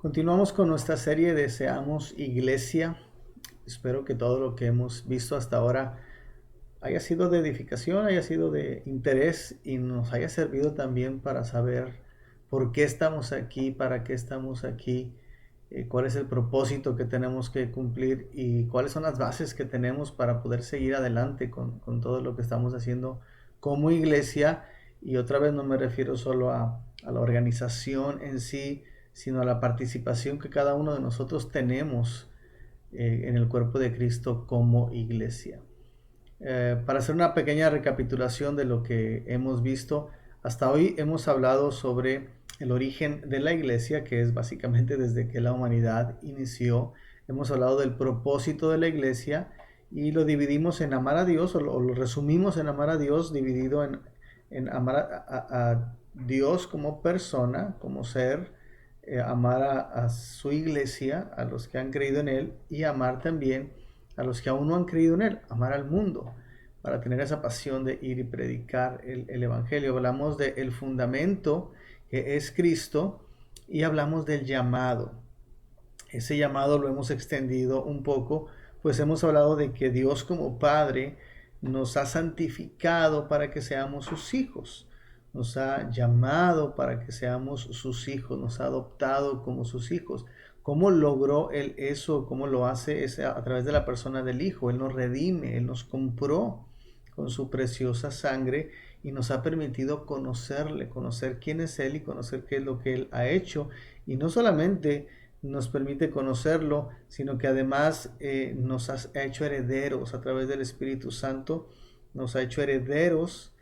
Continuamos con nuestra serie de Seamos Iglesia. Espero que todo lo que hemos visto hasta ahora haya sido de edificación, haya sido de interés y nos haya servido también para saber por qué estamos aquí, para qué estamos aquí, cuál es el propósito que tenemos que cumplir y cuáles son las bases que tenemos para poder seguir adelante con todo lo que estamos haciendo como iglesia. Y otra vez no me refiero solo a la organización en sí, sino a la participación que cada uno de nosotros tenemos en el cuerpo de Cristo como iglesia. Para hacer una pequeña recapitulación de lo que hemos visto, hasta hoy hemos hablado sobre el origen de la iglesia, que es básicamente desde que la humanidad inició. Hemos hablado del propósito de la iglesia y lo dividimos en amar a Dios, o lo resumimos en amar a Dios, dividido en amar a Dios como persona, como ser, amar a su iglesia, a los que han creído en Él, y amar también a los que aún no han creído en Él, amar al mundo, para tener esa pasión de ir y predicar el Evangelio. Hablamos del fundamento que es Cristo y hablamos del llamado. Ese llamado lo hemos extendido un poco, pues hemos hablado de que Dios como Padre nos ha santificado para que seamos sus hijos, nos ha llamado para que seamos sus hijos, nos ha adoptado como sus hijos. ¿Cómo logró Él eso? ¿Cómo lo hace? Es a través de la persona del Hijo. Él nos redime, Él nos compró con su preciosa sangre y nos ha permitido conocerle, conocer quién es Él y conocer qué es lo que Él ha hecho. Y no solamente nos permite conocerlo, sino que además nos ha hecho herederos a través del Espíritu Santo, nos ha hecho herederos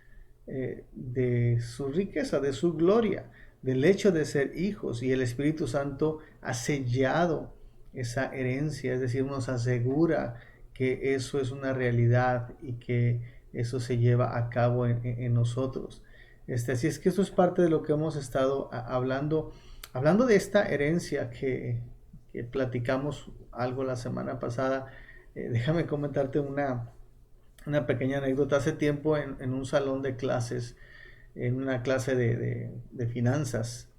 de su riqueza, de su gloria, del hecho de ser hijos, y el Espíritu Santo ha sellado esa herencia, es decir, nos asegura que eso es una realidad y que eso se lleva a cabo en nosotros. Así es que eso es parte de lo que hemos estado hablando de esta herencia que platicamos algo la semana pasada. Déjame comentarte una pequeña anécdota. Hace tiempo en un salón de clases, en una clase de finanzas,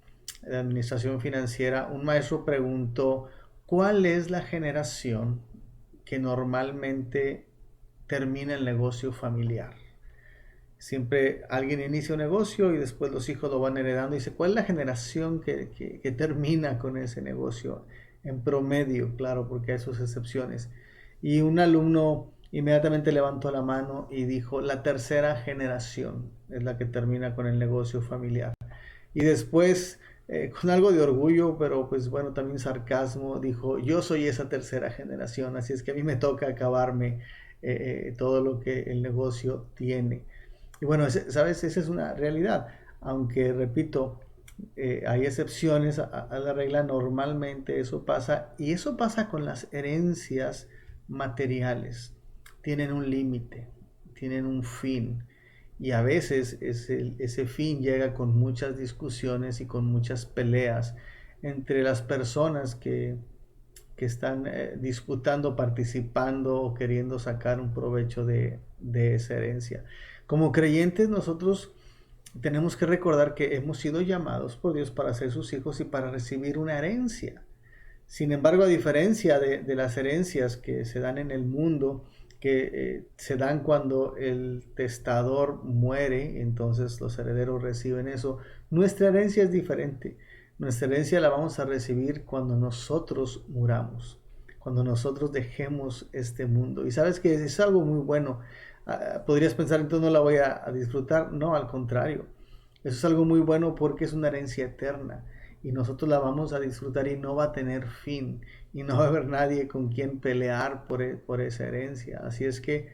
de administración financiera, un maestro preguntó cuál es la generación que normalmente termina el negocio familiar. Siempre alguien inicia un negocio y después los hijos lo van heredando. Y dice, ¿cuál es la generación que termina con ese negocio? En promedio, claro, porque hay sus excepciones. Y un alumno inmediatamente levantó la mano y dijo, la tercera generación es la que termina con el negocio familiar. Y después, con algo de orgullo, pero pues bueno, también sarcasmo, dijo, yo soy esa tercera generación, así es que a mí me toca acabarme todo lo que el negocio tiene. Y bueno, sabes, esa es una realidad, aunque repito, hay excepciones a la regla, normalmente eso pasa, y eso pasa con las herencias materiales. Tienen un límite, tienen un fin, y a veces ese fin llega con muchas discusiones y con muchas peleas entre las personas que están disputando, participando o queriendo sacar un provecho de esa herencia. Como creyentes nosotros tenemos que recordar que hemos sido llamados por Dios para ser sus hijos y para recibir una herencia. Sin embargo, a diferencia de las herencias que se dan en el mundo, que se dan cuando el testador muere, entonces los herederos reciben eso, nuestra herencia es diferente. Nuestra herencia la vamos a recibir cuando nosotros muramos, cuando nosotros dejemos este mundo. Y sabes que es algo muy bueno. Podrías pensar, entonces no la voy a disfrutar. No, al contrario. Eso es algo muy bueno porque es una herencia eterna y nosotros la vamos a disfrutar y no va a tener fin y no va a haber nadie con quien pelear por esa herencia. Así es que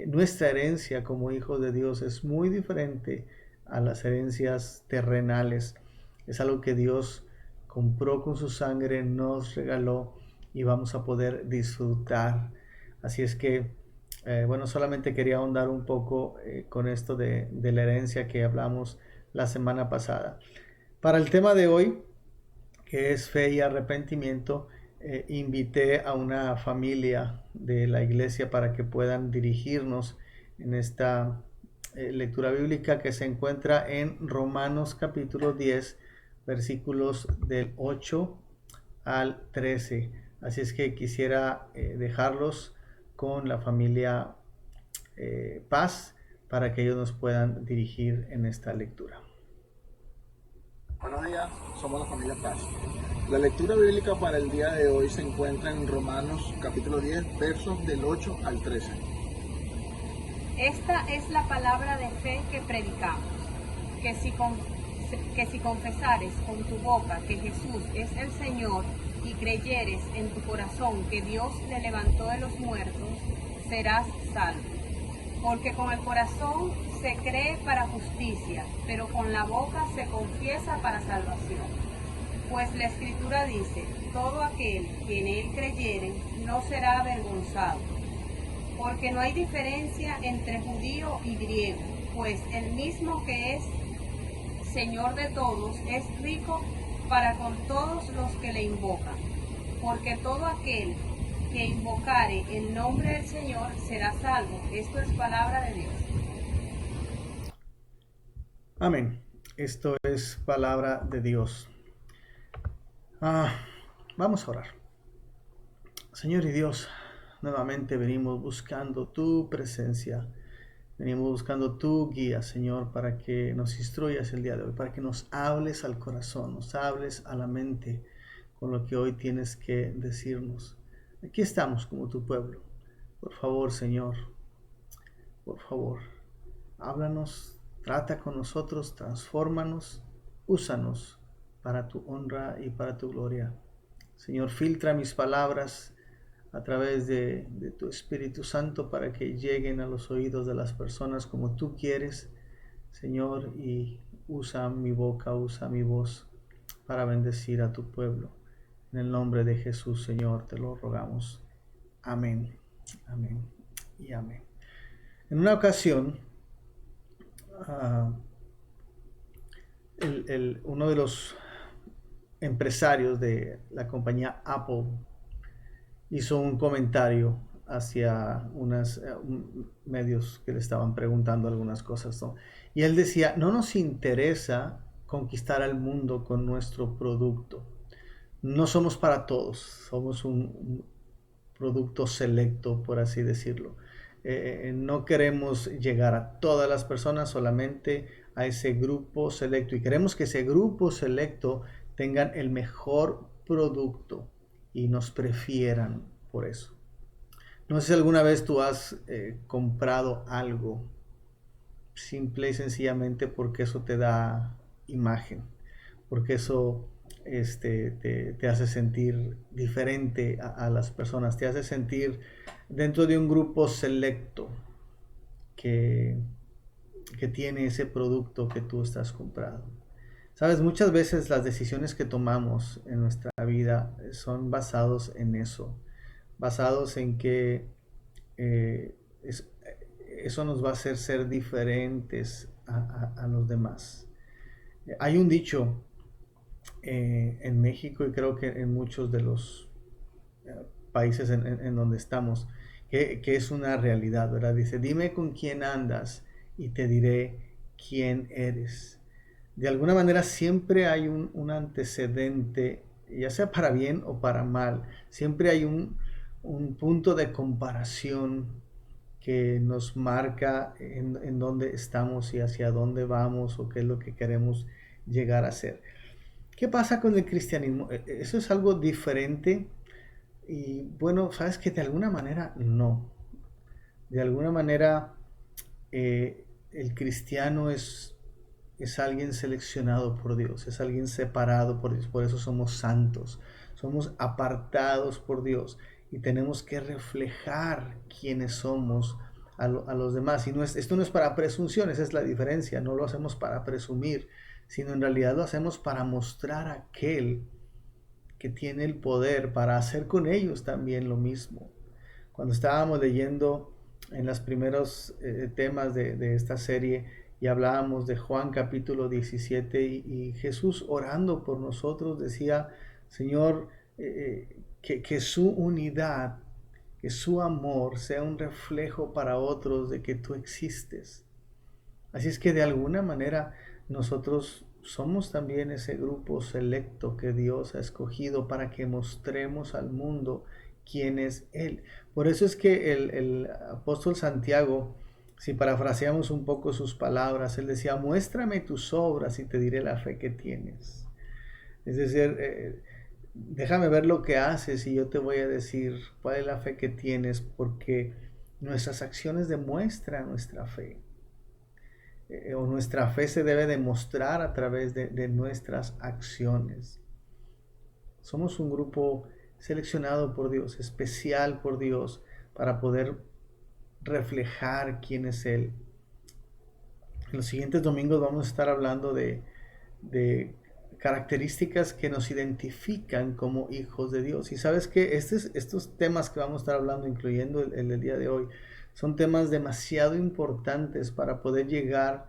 nuestra herencia como hijos de Dios es muy diferente a las herencias terrenales. Es algo que Dios compró con su sangre, nos regaló y vamos a poder disfrutar. Así es que, bueno, solamente quería ahondar un poco con esto de la herencia que hablamos la semana pasada. Para el tema de hoy, que es fe y arrepentimiento, invité a una familia de la iglesia para que puedan dirigirnos en esta lectura bíblica que se encuentra en Romanos capítulo 10, versículos del 8 al 13. Así es que quisiera dejarlos con la familia Paz para que ellos nos puedan dirigir en esta lectura. Buenos días, somos la familia Paz. La lectura bíblica para el día de hoy se encuentra en Romanos capítulo 10, versos del 8 al 13. Esta es la palabra de fe que predicamos, que si confesares con tu boca que Jesús es el Señor y creyeres en tu corazón que Dios le levantó de los muertos, serás salvo. Porque con el corazón se cree para justicia, pero con la boca se confiesa para salvación. Pues la Escritura dice, todo aquel que en él creyere no será avergonzado. Porque no hay diferencia entre judío y griego, pues el mismo que es Señor de todos es rico para con todos los que le invocan. Porque todo aquel que invocare el nombre del Señor será salvo. Esto es palabra de Dios. Amén. Esto es palabra de Dios. Vamos a orar. Señor y Dios, nuevamente venimos buscando tu presencia. Venimos buscando tu guía, Señor, para que nos instruyas el día de hoy, para que nos hables al corazón, nos hables a la mente con lo que hoy tienes que decirnos. Aquí estamos como tu pueblo. Por favor, Señor, por favor, háblanos, trata con nosotros, transfórmanos, úsanos para tu honra y para tu gloria. Señor, filtra mis palabras a través de tu Espíritu Santo para que lleguen a los oídos de las personas como tú quieres, Señor, y usa mi boca, usa mi voz para bendecir a tu pueblo. En el nombre de Jesús, Señor, te lo rogamos. Amén, amén y amén. En una ocasión, uno de los empresarios de la compañía Apple hizo un comentario hacia unos medios que le estaban preguntando algunas cosas, ¿no? Y él decía, no nos interesa conquistar al mundo con nuestro producto. No somos para todos, somos un producto selecto, por así decirlo. No queremos llegar a todas las personas, solamente a ese grupo selecto. Y queremos que ese grupo selecto tengan el mejor producto y nos prefieran por eso. No sé si alguna vez tú has comprado algo simple y sencillamente porque eso te da imagen, porque eso te hace sentir diferente a las personas, te hace sentir dentro de un grupo selecto que, que tiene ese producto que tú estás comprando. Sabes, muchas veces las decisiones que tomamos en nuestra vida son basados en eso, basados en que eh, es, eso nos va a hacer ser diferentes a los demás. Hay un dicho en México y creo que en muchos de los países en donde estamos, que es una realidad, ¿verdad? Dice, dime con quién andas y te diré quién eres. De alguna manera siempre hay un antecedente, ya sea para bien o para mal, siempre hay un punto de comparación que nos marca en dónde estamos y hacia dónde vamos o qué es lo que queremos llegar a ser. ¿Qué pasa con el cristianismo? Eso es algo diferente y bueno, sabes que de alguna manera no. De alguna manera el cristiano es alguien seleccionado por Dios, es alguien separado por Dios, por eso somos santos, somos apartados por Dios y tenemos que reflejar quiénes somos a los demás. Y esto no es para presunción, esa es la diferencia, no lo hacemos para presumir, sino en realidad lo hacemos para mostrar a aquel que tiene el poder para hacer con ellos también lo mismo. Cuando estábamos leyendo en los primeros temas de esta serie y hablábamos de Juan capítulo 17 y Jesús orando por nosotros decía, Señor, que su unidad, que su amor sea un reflejo para otros de que tú existes. Así es que de alguna manera nosotros somos también ese grupo selecto que Dios ha escogido para que mostremos al mundo quién es Él. Por eso es que el apóstol Santiago, si parafraseamos un poco sus palabras, él decía: muéstrame tus obras y te diré la fe que tienes. Es decir, déjame ver lo que haces y yo te voy a decir cuál es la fe que tienes, porque nuestras acciones demuestran nuestra fe. O nuestra fe se debe demostrar a través de nuestras acciones. Somos un grupo seleccionado por Dios, especial por Dios, para poder reflejar quién es Él. En los siguientes domingos vamos a estar hablando de características que nos identifican como hijos de Dios. Y sabes que estos temas que vamos a estar hablando, incluyendo el del día de hoy, son temas demasiado importantes para poder llegar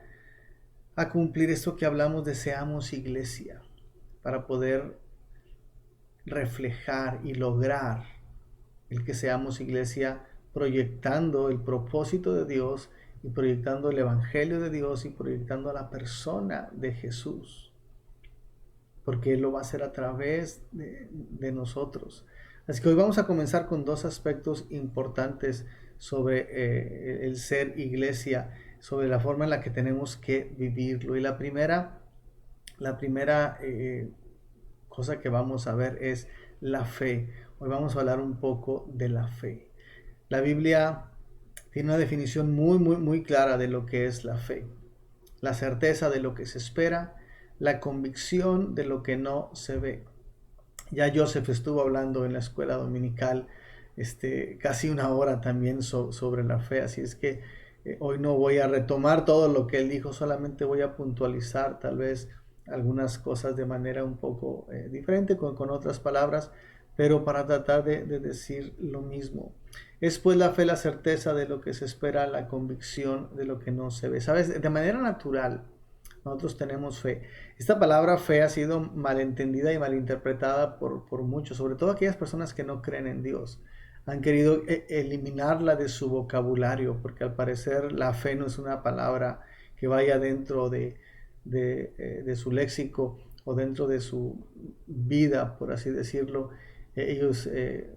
a cumplir esto que hablamos de seamos iglesia, para poder reflejar y lograr el que seamos iglesia, proyectando el propósito de Dios y proyectando el evangelio de Dios y proyectando a la persona de Jesús, porque Él lo va a hacer a través de nosotros. Así que hoy vamos a comenzar con dos aspectos importantes sobre el ser iglesia, sobre la forma en la que tenemos que vivirlo. Y la primera cosa que vamos a ver es la fe. Hoy vamos a hablar un poco de la fe. La Biblia tiene una definición muy clara de lo que es la fe. La certeza de lo que se espera, la convicción de lo que no se ve. Ya Joseph estuvo hablando en la escuela dominical casi una hora también sobre la fe, así es que hoy no voy a retomar todo lo que él dijo, solamente voy a puntualizar tal vez algunas cosas de manera un poco diferente, con otras palabras, pero para tratar de decir lo mismo. Es pues la fe la certeza de lo que se espera, la convicción de lo que no se ve. ¿Sabes? De manera natural, nosotros tenemos fe. Esta palabra fe ha sido malentendida y malinterpretada por muchos, sobre todo aquellas personas que no creen en Dios. Han querido eliminarla de su vocabulario, porque al parecer la fe no es una palabra que vaya dentro de su léxico o dentro de su vida, por así decirlo. Ellos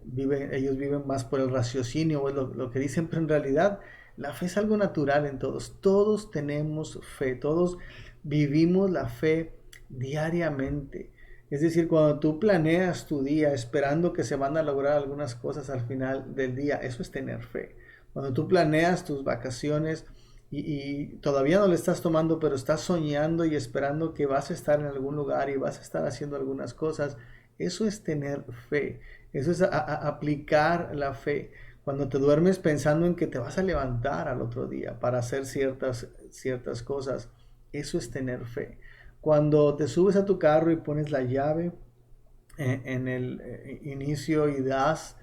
viven más por el raciocinio, es lo que dicen, pero en realidad la fe es algo natural en todos. Todos tenemos fe, todos vivimos la fe diariamente. Es decir, cuando tú planeas tu día esperando que se van a lograr algunas cosas al final del día, eso es tener fe. Cuando tú planeas tus vacaciones y todavía no le estás tomando, pero estás soñando y esperando que vas a estar en algún lugar y vas a estar haciendo algunas cosas, eso es tener fe. Eso es aplicar la fe. Cuando te duermes pensando en que te vas a levantar al otro día para hacer ciertas cosas, eso es tener fe. Cuando te subes a tu carro y pones la llave en el inicio y das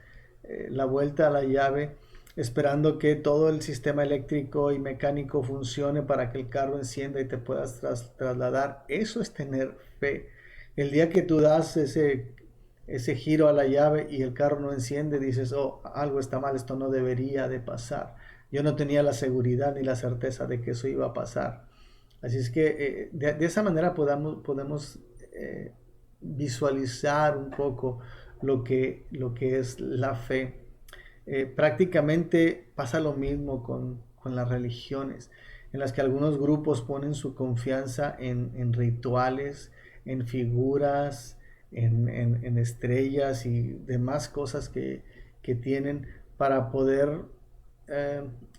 la vuelta a la llave, esperando que todo el sistema eléctrico y mecánico funcione para que el carro encienda y te puedas trasladar, eso es tener fe. El día que tú das ese giro a la llave y el carro no enciende, dices: oh, algo está mal, esto no debería de pasar. Yo no tenía la seguridad ni la certeza de que eso iba a pasar. Así es que de esa manera podemos visualizar un poco lo que es la fe. Prácticamente pasa lo mismo con las religiones, en las que algunos grupos ponen su confianza en rituales, en figuras, en estrellas y demás cosas que tienen para poder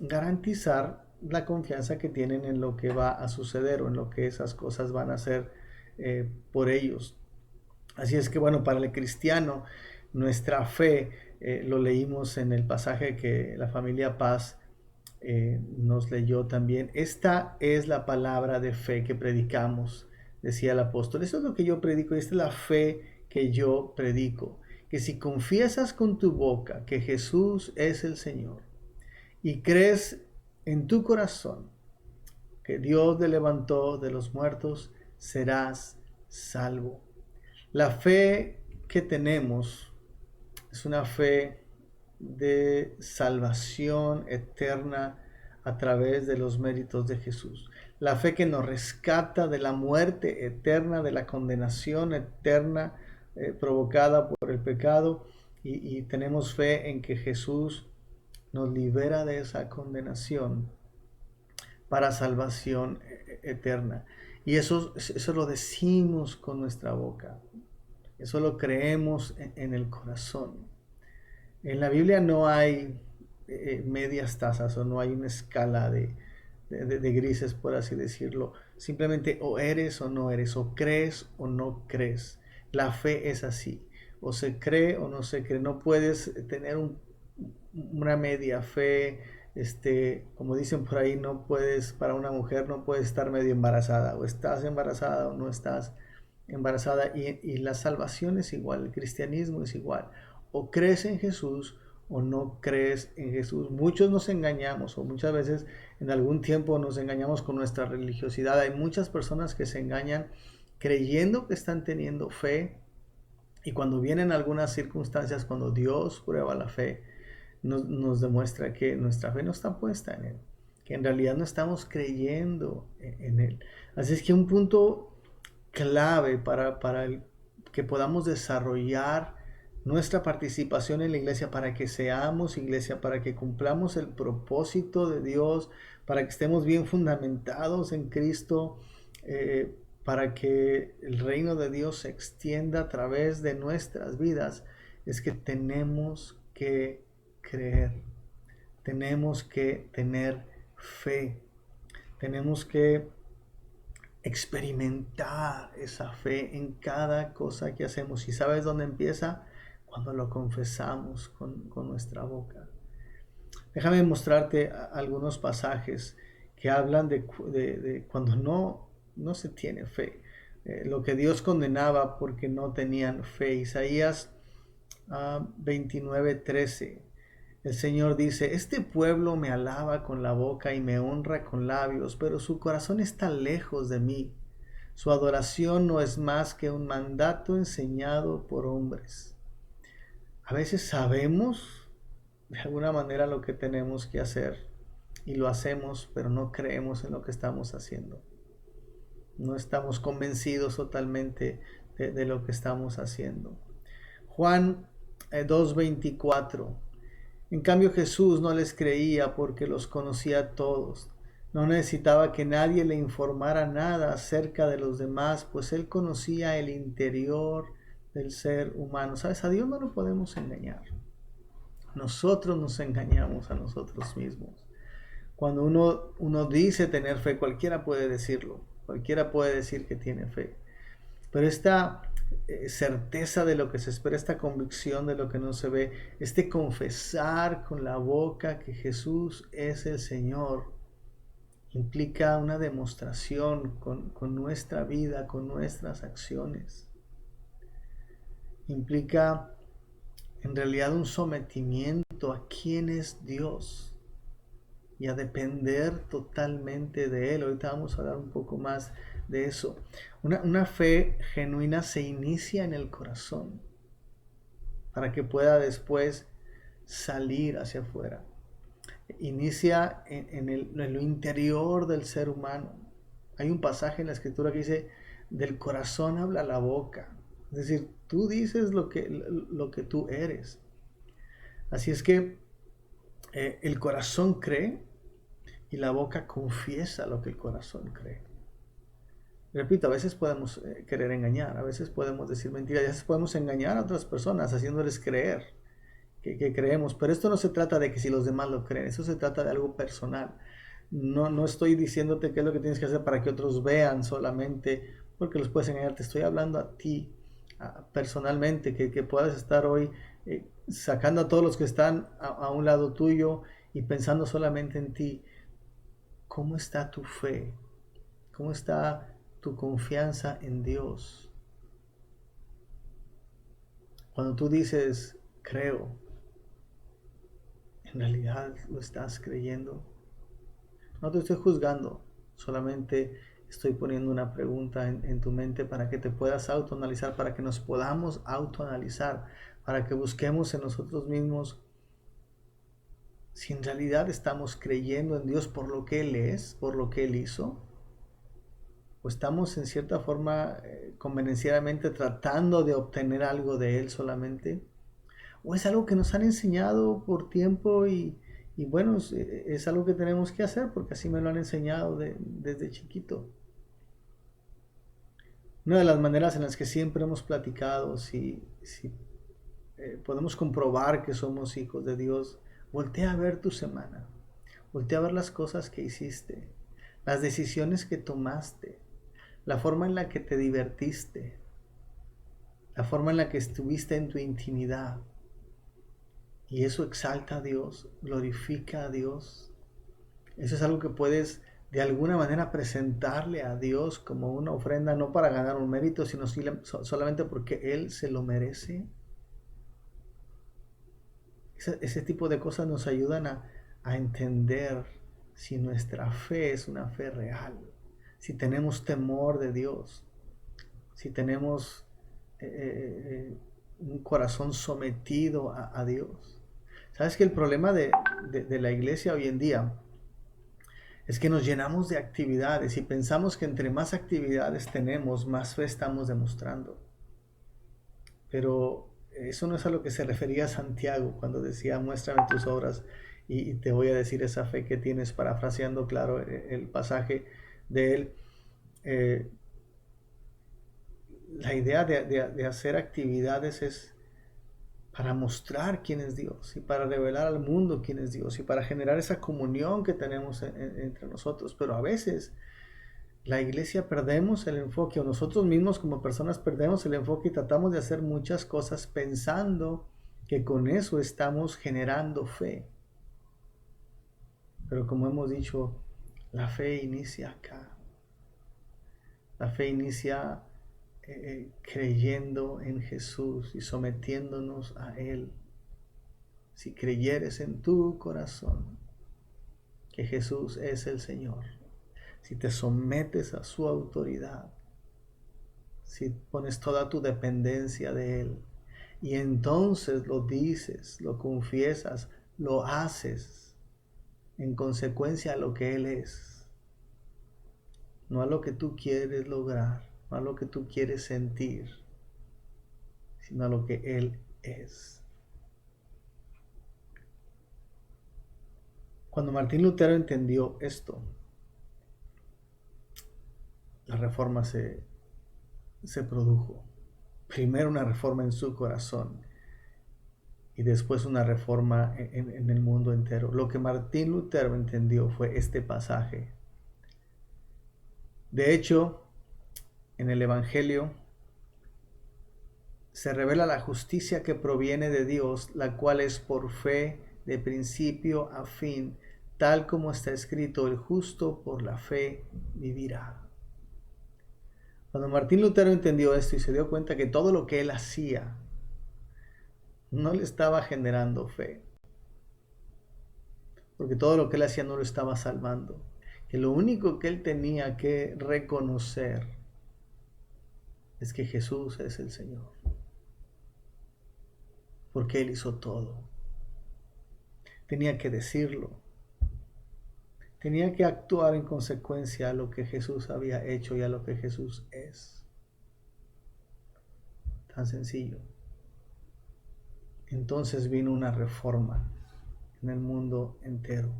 garantizar la confianza que tienen en lo que va a suceder o en lo que esas cosas van a hacer por ellos. Así es que bueno, para el cristiano, nuestra fe, lo leímos en el pasaje que la familia Paz nos leyó también. Esta es la palabra de fe que predicamos, decía el apóstol. Eso es lo que yo predico y esta es la fe que yo predico. Que si confiesas con tu boca que Jesús es el Señor y crees en tu corazón que Dios te levantó de los muertos, serás salvo. La fe que tenemos es una fe de salvación eterna a través de los méritos de Jesús. la fe que nos rescata de la muerte eterna, de la condenación eterna provocada por el pecado, y tenemos fe en que Jesús nos libera de esa condenación para salvación eterna. Y eso lo decimos con nuestra boca, eso lo creemos en el corazón. En la Biblia no hay medias tazas, o no hay una escala de grises, por así decirlo. Simplemente o eres o no eres, o crees o no crees. La fe es así, o se cree o no se cree. No puedes tener una media fe, como dicen por ahí, no puedes, para una mujer no puedes estar medio embarazada, o estás embarazada o no estás embarazada. Y la salvación es igual, el cristianismo es igual. O crees en Jesús o no crees en Jesús. Muchos nos engañamos, o muchas veces en algún tiempo nos engañamos con nuestra religiosidad. Hay muchas personas que se engañan creyendo que están teniendo fe, y cuando vienen algunas circunstancias, cuando Dios prueba la fe, nos demuestra que nuestra fe no está puesta en Él, que en realidad no estamos creyendo en Él. Así es que un punto clave para que podamos desarrollar nuestra participación en la iglesia, para que seamos iglesia, para que cumplamos el propósito de Dios, para que estemos bien fundamentados en Cristo, para que el reino de Dios se extienda a través de nuestras vidas, es que tenemos que creer, tenemos que tener fe, tenemos que experimentar esa fe en cada cosa que hacemos. ¿Y sabes dónde empieza? Cuando lo confesamos con nuestra boca. Déjame mostrarte algunos pasajes que hablan de cuando no se tiene fe, lo que Dios condenaba porque no tenían fe. Isaías 29:13. El Señor dice: este pueblo me alaba con la boca y me honra con labios, pero su corazón está lejos de mí. Su adoración no es más que un mandato enseñado por hombres. A veces sabemos de alguna manera lo que tenemos que hacer y lo hacemos, pero no creemos en lo que estamos haciendo. No estamos convencidos totalmente de lo que estamos haciendo. Juan 2:24. En cambio, Jesús no les creía porque los conocía a todos. No necesitaba que nadie le informara nada acerca de los demás, pues él conocía el interior del ser humano. ¿Sabes? A Dios no lo podemos engañar. Nosotros nos engañamos a nosotros mismos. Cuando uno dice tener fe, cualquiera puede decirlo. Cualquiera puede decir que tiene fe. Pero esta certeza de lo que se espera, esta convicción de lo que no se ve, este confesar con la boca que Jesús es el Señor, implica una demostración con nuestra vida, con nuestras acciones. Implica en realidad un sometimiento a quién es Dios y a depender totalmente de Él. Ahorita vamos a hablar un poco más de eso. Una fe genuina se inicia en el corazón para que pueda después salir hacia afuera. Inicia en lo interior del ser humano. Hay un pasaje en la Escritura que dice: del corazón habla la boca. Es decir, tú dices lo que tú eres. Así es que el corazón cree y la boca confiesa lo que el corazón cree. Repito, a veces podemos querer engañar, a veces podemos decir mentiras, a veces podemos engañar a otras personas haciéndoles creer que creemos. Pero esto no se trata de que si los demás lo creen, eso se trata de algo personal. No estoy diciéndote qué es lo que tienes que hacer para que otros vean solamente, porque los puedes engañar. Te estoy hablando a ti personalmente, que puedas estar hoy sacando a todos los que están a un lado tuyo y pensando solamente en ti. ¿Cómo está tu fe? ¿Cómo está tu confianza en Dios? Cuando tú dices creo, ¿en realidad lo estás creyendo? No te estoy juzgando, solamente estoy poniendo una pregunta en tu mente para que te puedas autoanalizar, para que nos podamos autoanalizar, para que busquemos en nosotros mismos si en realidad estamos creyendo en Dios por lo que Él es, por lo que Él hizo, o estamos en cierta forma convenencieramente tratando de obtener algo de Él solamente, o es algo que nos han enseñado por tiempo y bueno, es algo que tenemos que hacer porque así me lo han enseñado desde chiquito. Una de las maneras en las que siempre hemos platicado, si podemos comprobar que somos hijos de Dios, voltea a ver tu semana, voltea a ver las cosas que hiciste, las decisiones que tomaste, la forma en la que te divertiste, la forma en la que estuviste en tu intimidad. Y eso exalta a Dios, glorifica a Dios. Eso es algo que puedes de alguna manera presentarle a Dios como una ofrenda, no para ganar un mérito, sino solamente porque Él se lo merece. Ese tipo de cosas nos ayudan a entender si nuestra fe es una fe real, si tenemos temor de Dios, si tenemos un corazón sometido a Dios. ¿Sabes que el problema de la iglesia hoy en día es que nos llenamos de actividades y pensamos que entre más actividades tenemos, más fe estamos demostrando? Pero eso no es a lo que se refería Santiago cuando decía, muéstrame tus obras y te voy a decir esa fe que tienes, parafraseando, claro, el pasaje de él. La idea de hacer actividades es para mostrar quién es Dios y para revelar al mundo quién es Dios y para generar esa comunión que tenemos entre nosotros. Pero a veces la iglesia perdemos el enfoque, o nosotros mismos como personas perdemos el enfoque y tratamos de hacer muchas cosas pensando que con eso estamos generando fe. Pero como hemos dicho, la fe inicia acá. La fe inicia creyendo en Jesús y sometiéndonos a Él. Si creyeres en tu corazón que Jesús es el Señor, si te sometes a su autoridad, si pones toda tu dependencia de Él, y entonces lo dices, lo confiesas, lo haces en consecuencia a lo que Él es, no a lo que tú quieres lograr, no a lo que tú quieres sentir, sino a lo que Él es. Cuando Martín Lutero entendió esto, la reforma se produjo. Primero una reforma en su corazón y después una reforma en el mundo entero. Lo que Martín Lutero entendió fue este pasaje. De hecho, en el Evangelio se revela la justicia que proviene de Dios, la cual es por fe de principio a fin, tal como está escrito, el justo por la fe vivirá. Cuando Martín Lutero entendió esto y se dio cuenta que todo lo que él hacía no le estaba generando fe, porque todo lo que él hacía no lo estaba salvando, que lo único que él tenía que reconocer es que Jesús es el Señor, porque Él hizo todo. Tenía que decirlo, tenía que actuar en consecuencia a lo que Jesús había hecho y a lo que Jesús es. Tan sencillo. Entonces vino una reforma en el mundo entero.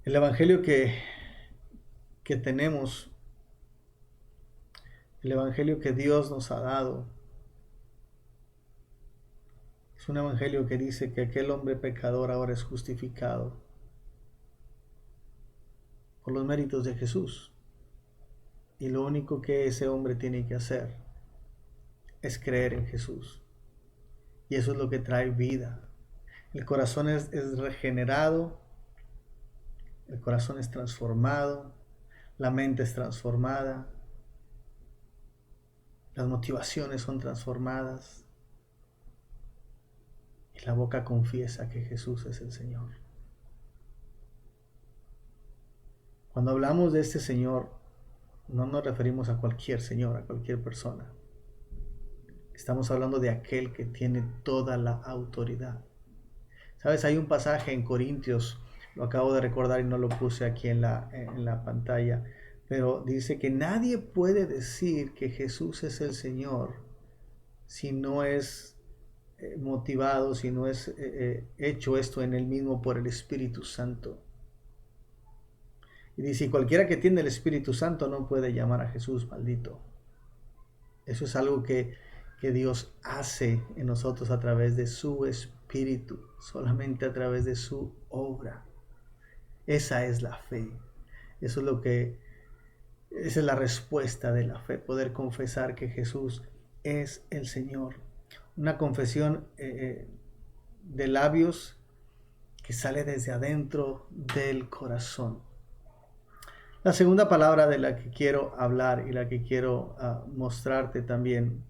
El evangelio que tenemos, el evangelio que Dios nos ha dado, es un evangelio que dice que aquel hombre pecador ahora es justificado por los méritos de Jesús. Y lo único que ese hombre tiene que hacer es creer en Jesús. Y eso es lo que trae vida. El corazón es regenerado, el corazón es transformado, la mente es transformada, las motivaciones son transformadas y la boca confiesa que Jesús es el Señor. Cuando hablamos de este Señor, no nos referimos a cualquier Señor, a cualquier persona. Estamos hablando de aquel que tiene toda la autoridad. ¿Sabes? Hay un pasaje en Corintios, lo acabo de recordar y no lo puse aquí en la pantalla, pero dice que nadie puede decir que Jesús es el Señor si no es motivado, si no es hecho esto en él mismo por el Espíritu Santo. Y dice, cualquiera que tiene el Espíritu Santo no puede llamar a Jesús maldito. Eso es algo que Dios hace en nosotros a través de su Espíritu, solamente a través de su obra. Esa es la fe. Eso es esa es la respuesta de la fe, poder confesar que Jesús es el Señor. Una confesión de labios que sale desde adentro del corazón. La segunda palabra de la que quiero hablar y la que quiero mostrarte también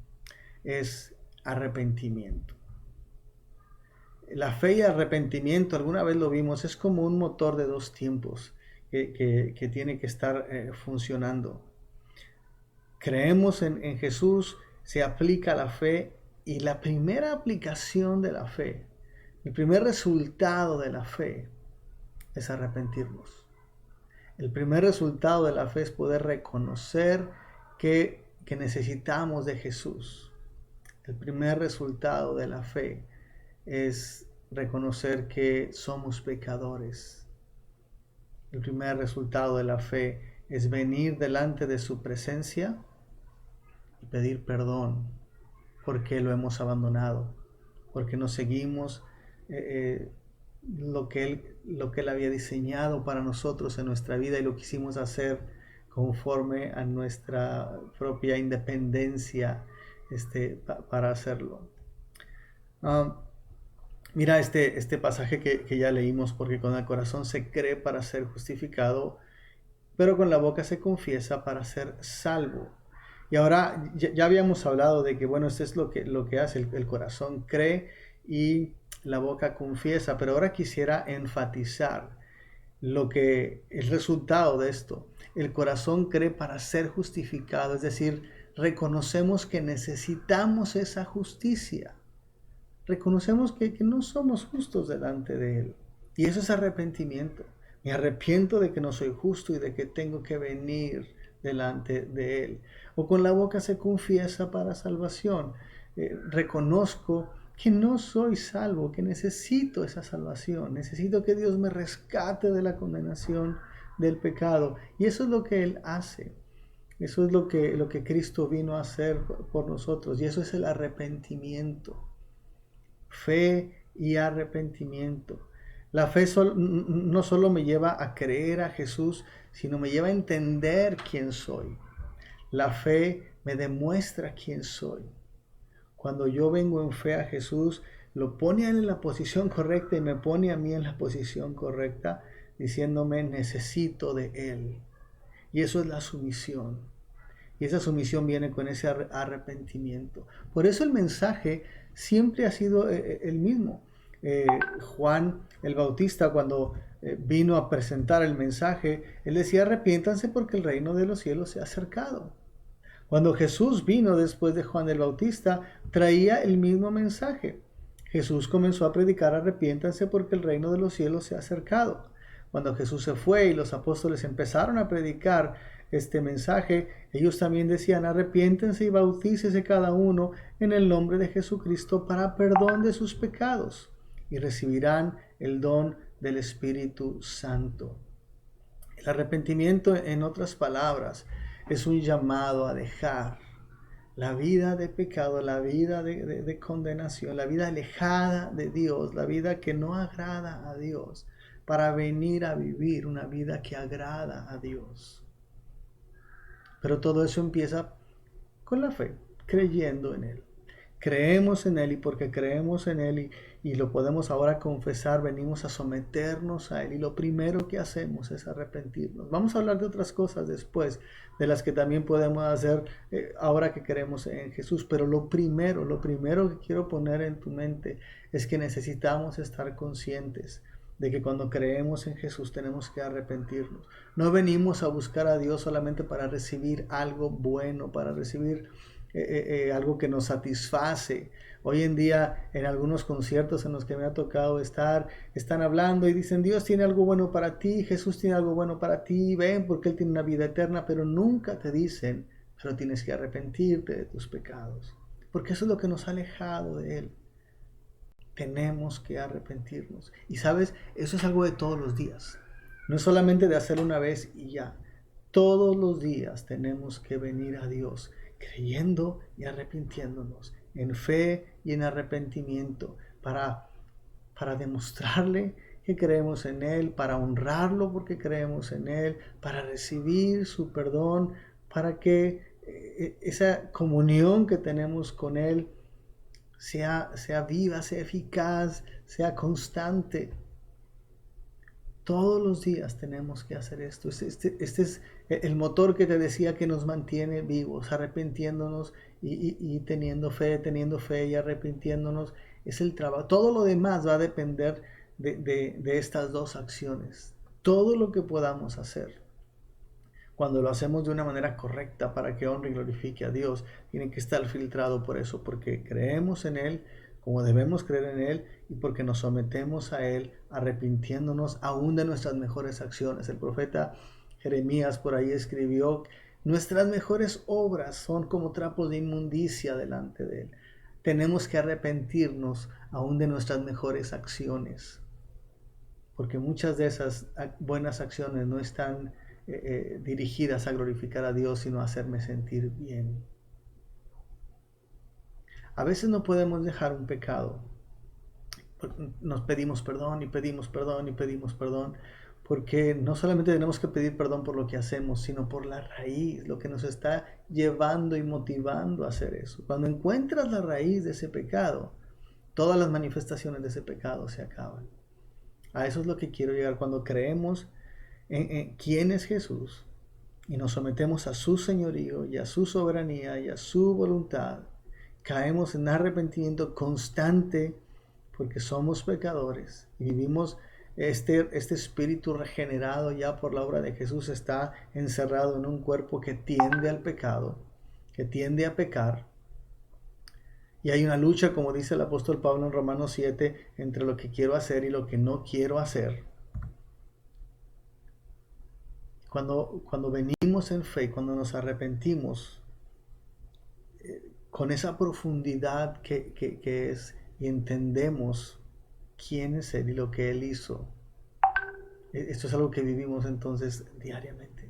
es arrepentimiento. La fe y arrepentimiento, alguna vez lo vimos, es como un motor de dos tiempos que tiene que estar funcionando. Creemos en Jesús, se aplica la fe, y la primera aplicación de la fe, el primer resultado de la fe es arrepentirnos. El primer resultado de la fe es poder reconocer que necesitamos de Jesús. El primer resultado de la fe es reconocer que somos pecadores. El primer resultado de la fe es venir delante de su presencia y pedir perdón porque lo hemos abandonado, porque no seguimos lo que Él había diseñado para nosotros en nuestra vida y lo quisimos hacer conforme a nuestra propia independencia para hacerlo. Mira este pasaje que ya leímos, porque con el corazón se cree para ser justificado, pero con la boca se confiesa para ser salvo. Y ahora ya habíamos hablado de que, bueno, esto es lo que hace el corazón, cree y la boca confiesa, pero ahora quisiera enfatizar el resultado de esto. El corazón cree para ser justificado, es decir, reconocemos que necesitamos esa justicia. Reconocemos que no somos justos delante de Él. Y eso es arrepentimiento. Me arrepiento de que no soy justo y de que tengo que venir delante de Él. O con la boca se confiesa para salvación. Reconozco que no soy salvo, que necesito esa salvación. Necesito que Dios me rescate de la condenación del pecado. Y eso es lo que Él hace. Eso es lo que Cristo vino a hacer por nosotros. Y eso es el arrepentimiento. Fe y arrepentimiento. La fe no solo me lleva a creer a Jesús, sino me lleva a entender quién soy. La fe me demuestra quién soy. Cuando yo vengo en fe a Jesús, lo pone a Él en la posición correcta y me pone a mí en la posición correcta, diciéndome necesito de Él. Y eso es la sumisión. Y esa sumisión viene con ese arrepentimiento. Por eso el mensaje siempre ha sido el mismo. Juan el Bautista, cuando vino a presentar el mensaje, él decía: arrepiéntanse porque el reino de los cielos se ha acercado. Cuando Jesús vino después de Juan el Bautista, traía el mismo mensaje. Jesús comenzó a predicar: arrepiéntanse porque el reino de los cielos se ha acercado. Cuando Jesús se fue y los apóstoles empezaron a predicar este mensaje, ellos también decían: arrepiéntense y bautícese cada uno en el nombre de Jesucristo para perdón de sus pecados y recibirán el don del Espíritu Santo. El arrepentimiento, en otras palabras, es un llamado a dejar la vida de pecado, la vida de condenación, la vida alejada de Dios, la vida que no agrada a Dios, para venir a vivir una vida que agrada a Dios. Pero todo eso empieza con la fe, creyendo en Él. Creemos en Él, y porque creemos en Él y lo podemos ahora confesar, venimos a someternos a Él, y lo primero que hacemos es arrepentirnos. Vamos a hablar de otras cosas después, de las que también podemos hacer ahora que creemos en Jesús, pero lo primero que quiero poner en tu mente es que necesitamos estar conscientes de que cuando creemos en Jesús tenemos que arrepentirnos. No venimos a buscar a Dios solamente para recibir algo bueno, para recibir algo que nos satisface. Hoy en día en algunos conciertos en los que me ha tocado estar, están hablando y dicen, Dios tiene algo bueno para ti, Jesús tiene algo bueno para ti, ven porque Él tiene una vida eterna, pero nunca te dicen, pero tienes que arrepentirte de tus pecados, porque eso es lo que nos ha alejado de Él. Tenemos que arrepentirnos. Y sabes, eso es algo de todos los días. No es solamente de hacerlo una vez y ya. Todos los días tenemos que venir a Dios creyendo y arrepintiéndonos, en fe y en arrepentimiento, para demostrarle que creemos en Él, para honrarlo porque creemos en Él, para recibir su perdón, para que esa comunión que tenemos con Él sea viva, sea eficaz, sea constante. Todos los días tenemos que hacer esto. Este es el motor que te decía que nos mantiene vivos, arrepintiéndonos y teniendo fe y arrepintiéndonos. Es el trabajo. Todo lo demás va a depender de estas dos acciones. Todo lo que podamos hacer, cuando lo hacemos de una manera correcta para que honre y glorifique a Dios, tiene que estar filtrado por eso, porque creemos en Él como debemos creer en Él y porque nos sometemos a Él arrepintiéndonos aún de nuestras mejores acciones. El profeta Jeremías por ahí escribió, nuestras mejores obras son como trapos de inmundicia delante de Él. Tenemos que arrepentirnos aún de nuestras mejores acciones, porque muchas de esas buenas acciones no están dirigidas a glorificar a Dios, sino a hacerme sentir bien. A veces no podemos dejar un pecado. Nos pedimos perdón y pedimos perdón y pedimos perdón, porque no solamente tenemos que pedir perdón por lo que hacemos, sino por la raíz, lo que nos está llevando y motivando a hacer eso. Cuando encuentras la raíz de ese pecado, todas las manifestaciones de ese pecado se acaban. A eso es lo que quiero llegar. Cuando creemos en quién es Jesús y nos sometemos a su señorío y a su soberanía y a su voluntad, caemos en arrepentimiento constante porque somos pecadores y vivimos este espíritu regenerado ya por la obra de Jesús está encerrado en un cuerpo que tiende al pecado, que tiende a pecar. Y hay una lucha, como dice el apóstol Pablo en Romanos 7, entre lo que quiero hacer y lo que no quiero hacer. Cuando venimos en fe, cuando nos arrepentimos, con esa profundidad que es, y entendemos quién es Él y lo que Él hizo, esto es algo que vivimos entonces diariamente.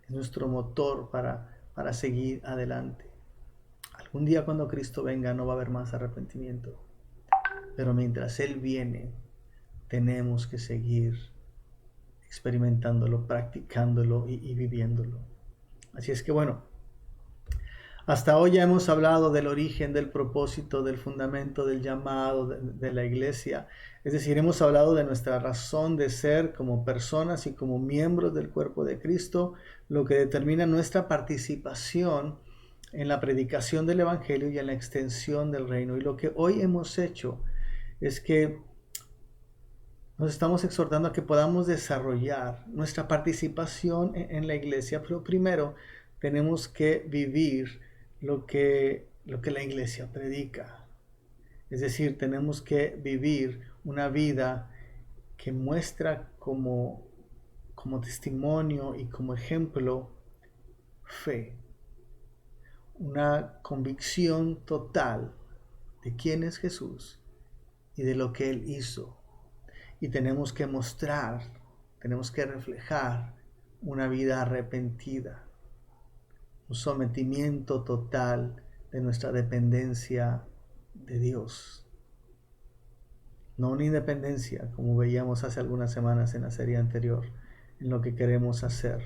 Es nuestro motor para seguir adelante. Algún día cuando Cristo venga no va a haber más arrepentimiento, pero mientras Él viene, tenemos que seguir experimentándolo, practicándolo y viviéndolo. Así es que bueno, hasta hoy ya hemos hablado del origen, del propósito, del fundamento, del llamado de la iglesia. Es decir, hemos hablado de nuestra razón de ser como personas y como miembros del cuerpo de Cristo, lo que determina nuestra participación en la predicación del Evangelio y en la extensión del reino. Y lo que hoy hemos hecho es que nos estamos exhortando a que podamos desarrollar nuestra participación en la iglesia, pero primero tenemos que vivir lo que la iglesia predica. Es decir, tenemos que vivir una vida que muestra como testimonio y como ejemplo fe. Una convicción total de quién es Jesús y de lo que Él hizo. Y tenemos que mostrar, tenemos que reflejar una vida arrepentida, un sometimiento total de nuestra dependencia de Dios. No una independencia, como veíamos hace algunas semanas en la serie anterior, en lo que queremos hacer,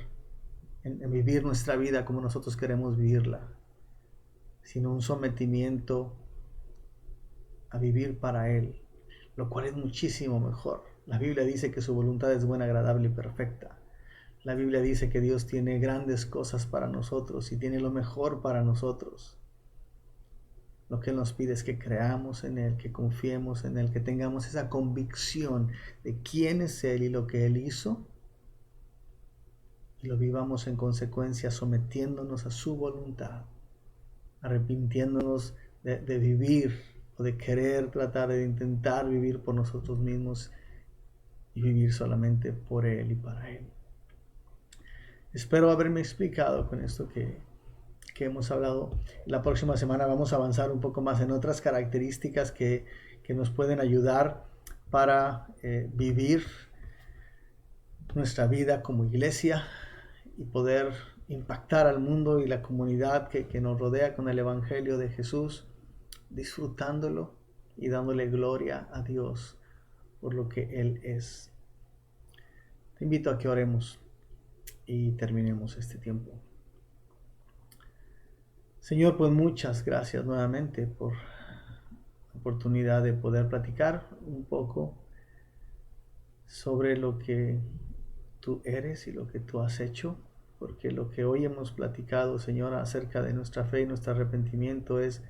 en vivir nuestra vida como nosotros queremos vivirla, sino un sometimiento a vivir para Él, lo cual es muchísimo mejor. La Biblia dice que su voluntad es buena, agradable y perfecta. La Biblia dice que Dios tiene grandes cosas para nosotros y tiene lo mejor para nosotros. Lo que Él nos pide es que creamos en Él, que confiemos en Él, que tengamos esa convicción de quién es Él y lo que Él hizo y lo vivamos en consecuencia, sometiéndonos a su voluntad, arrepintiéndonos de vivir o de querer tratar de intentar vivir por nosotros mismos y vivir solamente por Él y para Él. Espero haberme explicado con esto que hemos hablado. La próxima semana vamos a avanzar un poco más en otras características que nos pueden ayudar para vivir nuestra vida como iglesia y poder impactar al mundo y la comunidad que nos rodea con el Evangelio de Jesús, disfrutándolo y dándole gloria a Dios por lo que Él es. Te invito a que oremos y terminemos este tiempo. Señor, pues muchas gracias nuevamente por la oportunidad de poder platicar un poco sobre lo que tú eres y lo que tú has hecho, porque lo que hoy hemos platicado, Señor, acerca de nuestra fe y nuestro arrepentimiento es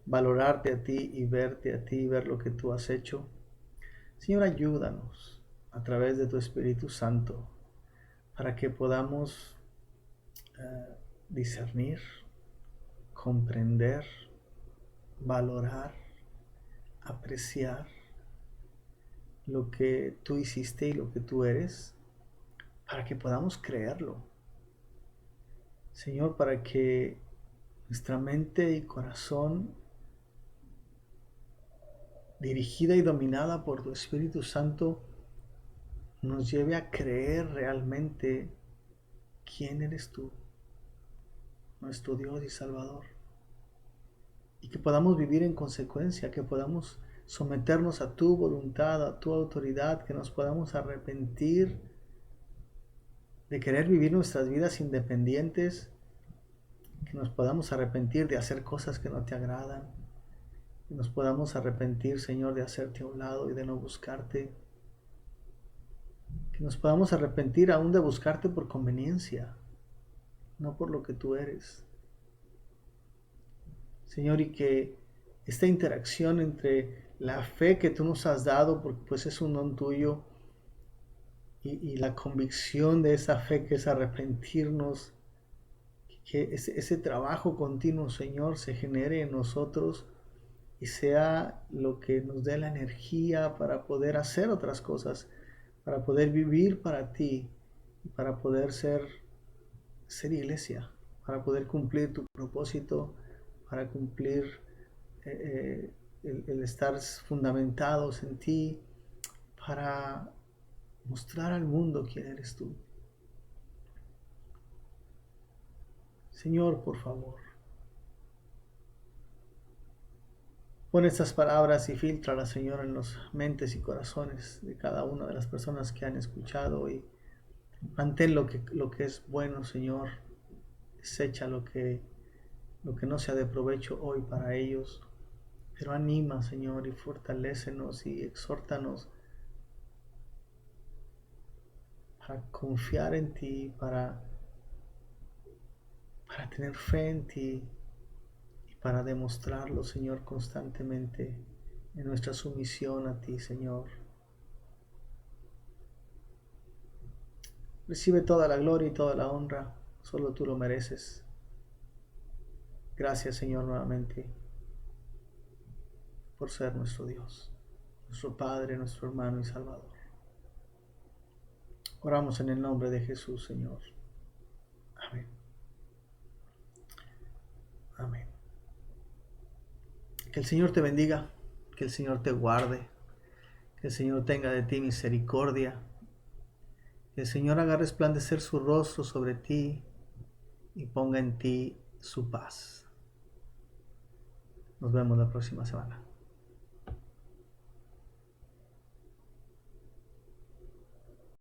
valorarte a ti y verte a ti y ver lo que tú has hecho. Señor, ayúdanos a través de tu Espíritu Santo para que podamos discernir, comprender, valorar, apreciar lo que tú hiciste y lo que tú eres, para que podamos creerlo. Señor, para que nuestra mente y corazón, dirigida y dominada por tu Espíritu Santo, nos lleve a creer realmente quién eres tú, nuestro Dios y Salvador. Y que podamos vivir en consecuencia, que podamos someternos a tu voluntad, a tu autoridad, que nos podamos arrepentir de querer vivir nuestras vidas independientes, que nos podamos arrepentir de hacer cosas que no te agradan, que nos podamos arrepentir, Señor, de hacerte a un lado y de no buscarte, que nos podamos arrepentir aún de buscarte por conveniencia, no por lo que tú eres. Señor, y que esta interacción entre la fe que tú nos has dado, porque pues es un don tuyo, y la convicción de esa fe que es arrepentirnos, que ese trabajo continuo, Señor, se genere en nosotros y sea lo que nos dé la energía para poder hacer otras cosas, para poder vivir para ti y para poder ser iglesia, para poder cumplir tu propósito, para cumplir el estar fundamentados en ti, para mostrar al mundo quién eres tú. Señor, por favor, pon estas palabras y filtralas, Señor, en las mentes y corazones de cada una de las personas que han escuchado, y mantén lo que es bueno, Señor. Desecha lo que no sea de provecho hoy para ellos, pero anima, Señor, y fortalécenos y exhórtanos para confiar en ti, para tener fe en ti y para demostrarlo, Señor, constantemente en nuestra sumisión a ti, Señor. Recibe toda la gloria y toda la honra, solo tú lo mereces. Gracias, Señor, nuevamente por ser nuestro Dios, nuestro Padre, nuestro hermano y Salvador. Oramos en el nombre de Jesús, Señor. Amén. Amén. Que el Señor te bendiga, que el Señor te guarde, que el Señor tenga de ti misericordia, que el Señor haga resplandecer su rostro sobre ti y ponga en ti su paz. Nos vemos la próxima semana.